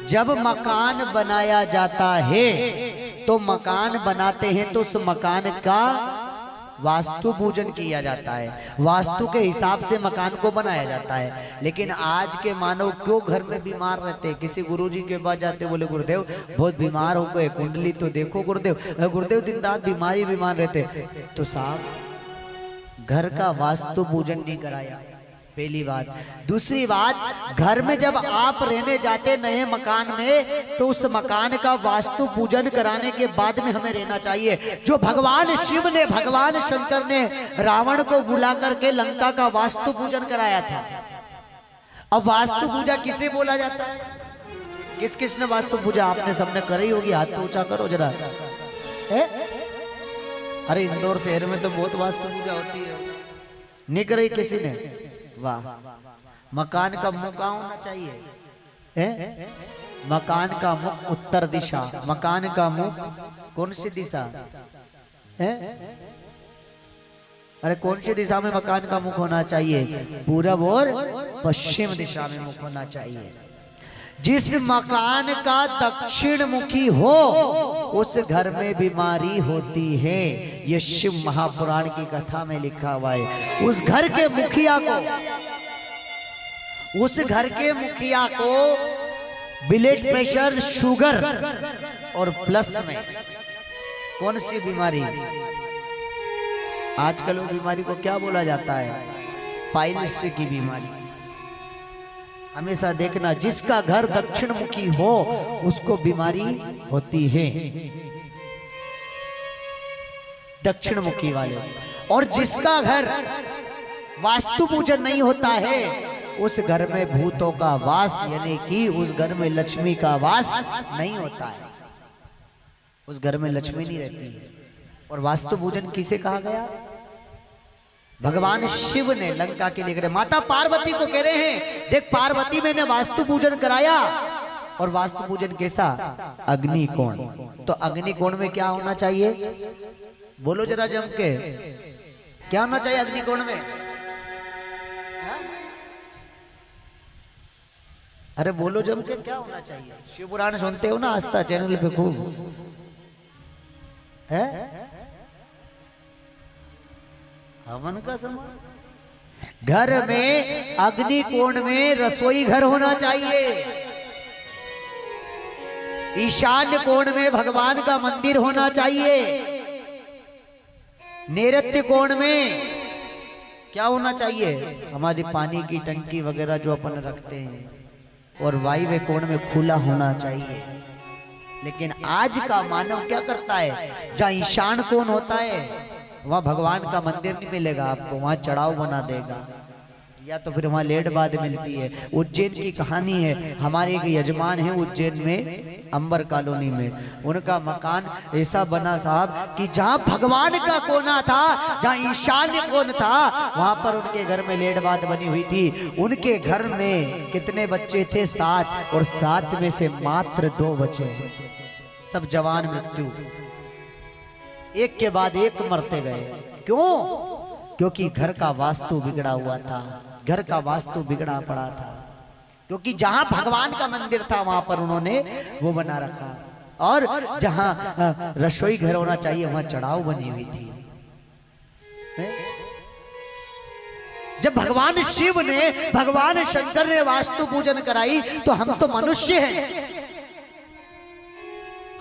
जब मकान बनाया जाता है तो मकान बनाते हैं तो उस मकान का वास्तु पूजन किया जाता है, वास्तु के हिसाब से मकान को बनाया जाता है। लेकिन आज के मानव क्यों घर में बीमार रहते हैं, किसी गुरुजी के पास जाते बोले गुरुदेव बहुत बीमार हो गए, कुंडली तो देखो गुरुदेव, गुरुदेव दिन रात बीमार रहते। तो साहब घर का वास्तु पूजन नहीं कराया, पहली बात। दूसरी बात, घर में जब आप रहने जाते नए मकान में तो उस मकान का वास्तु पूजन कराने के बाद में हमें रहना चाहिए। जो भगवान शिव ने, भगवान शंकर ने रावण को बुला करके लंका का वास्तु पूजन कराया था। अब वास्तु पूजा किसे बोला जाता है, किस किस ने वास्तु पूजा आपने सबने करी होगी, हाथ तो ऊंचा करो जरा। अरे इंदौर शहर में तो बहुत वास्तु पूजा होती है, नहीं करी किसी ने? वाह। मकान का मुख कहाँ होना चाहिए? मकान का मुख उत्तर दिशा। मकान का मुख कौन सी दिशा है? अरे कौन सी दिशा में मकान का मुख होना चाहिए? पूरब और पश्चिम दिशा में मुख होना चाहिए। जिस मकान का दक्षिण मुखी हो उस घर में बीमारी होती है, ये शिव महापुराण की कथा में लिखा हुआ है। उस घर के मुखिया को ब्लड प्रेशर, शुगर और प्लस में कौन सी बीमारी, आजकल उस बीमारी को क्या बोला जाता है? पाइल्स की बीमारी। हमेशा देखना, जिसका घर दक्षिण मुखी हो उसको बीमारी होती है, दक्षिण मुखी वाले। और जिसका घर वास्तु पूजन नहीं होता है उस घर में भूतों का वास, यानी कि उस घर में लक्ष्मी का वास नहीं होता है, उस घर में लक्ष्मी नहीं रहती है। और वास्तु पूजन किसे कहा गया? भगवान शिव ने लंका के लिए करे। माता पार्वती को कह रहे हैं देख पार्वती मैंने वास्तु पूजन कराया। और वास्तु पूजन कैसा? अग्निकोण। तो अग्निकोण में क्या होना चाहिए? बोलो जरा जम के, क्या होना चाहिए अग्निकोण में? अरे बोलो जम के, क्या होना चाहिए? शिव पुराण सुनते हो ना आस्था चैनल पे खूब है? हवन का समय। घर में अग्निकोण में रसोई घर होना चाहिए। ईशान्य कोण में भगवान का मंदिर होना चाहिए। नैऋत्य कोण में क्या होना चाहिए? हमारी पानी की टंकी वगैरह जो अपन रखते हैं। और वायव्य कोण में खुला होना चाहिए। लेकिन आज का मानव क्या करता है? जहां ईशान कोण होता है वहां भगवान का मंदिर नहीं मिलेगा आपको, वहां चढ़ाव बना देगा, या तो फिर वहां लेट बाद मिलती है। उज्जैन की कहानी है, हमारे एक यजमान है उज्जैन में अंबर कॉलोनी में, उनका मकान ऐसा बना साहब कि जहां भगवान का कोना था, जहां ईशान्य कोण था, वहां पर उनके घर में लेट बाद बनी हुई थी। उनके घर में कितने बच्चे थे? 7, और 7 में से मात्र 2 बचे, सब जवान मृत्यु, एक के बाद एक मरते गए। क्यों? क्योंकि घर का वास्तु बिगड़ा हुआ था, घर का वास्तु बिगड़ा पड़ा था। क्योंकि जहां भगवान का मंदिर था वहां पर उन्होंने वो बना रखा, और जहां रसोई घर होना चाहिए वहां चढ़ाव बनी हुई थी। जब भगवान शिव ने, भगवान शंकर ने वास्तु पूजन कराई तो हम तो मनुष्य हैं,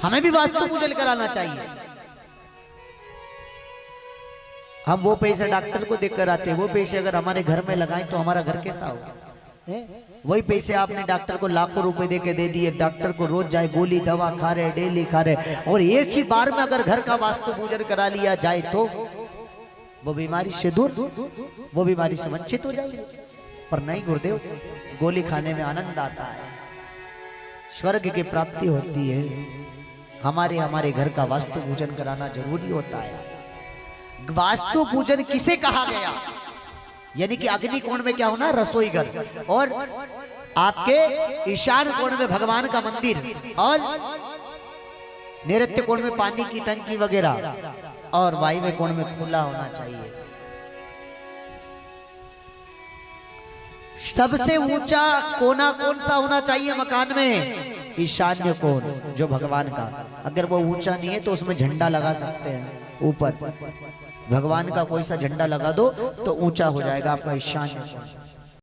हमें भी वास्तु पूजन कराना चाहिए। हम वो पैसे डॉक्टर को देकर आते हैं, वो पैसे अगर हमारे घर में लगाएं तो हमारा घर कैसा होगा? वही पैसे आपने डॉक्टर को लाखों रुपए देके दे दिए, डॉक्टर को रोज जाए गोली दवा खा रहे, डेली खा रहे, और एक ही बार में अगर घर का वास्तु पूजन करा लिया जाए तो वो बीमारी से दूर, वो बीमारी से वंचित हो जाएगी। पर नहीं गुरुदेव, गोली खाने में आनंद आता है, स्वर्ग की प्राप्ति होती है। हमारे घर का वास्तु पूजन कराना जरूरी होता है। वास्तु पूजन किसे कहा गया? यानी कि अग्नि कोण में क्या होना? रसोई घर, और आपके ईशान कोण में भगवान का मंदिर, और नैऋत्य कोण में पानी की टंकी वगैरह, और वायव्य कोण में खुला होना चाहिए। सबसे ऊंचा कोना कौन सा होना चाहिए मकान में? ईशान्य कोण जो भगवान का, अगर वो ऊंचा नहीं है तो उसमें झंडा लगा सकते हैं ऊपर, भगवान का कोई सा झंडा लगा दो तो ऊंचा हो जाएगा आपका ईशान्य कोण।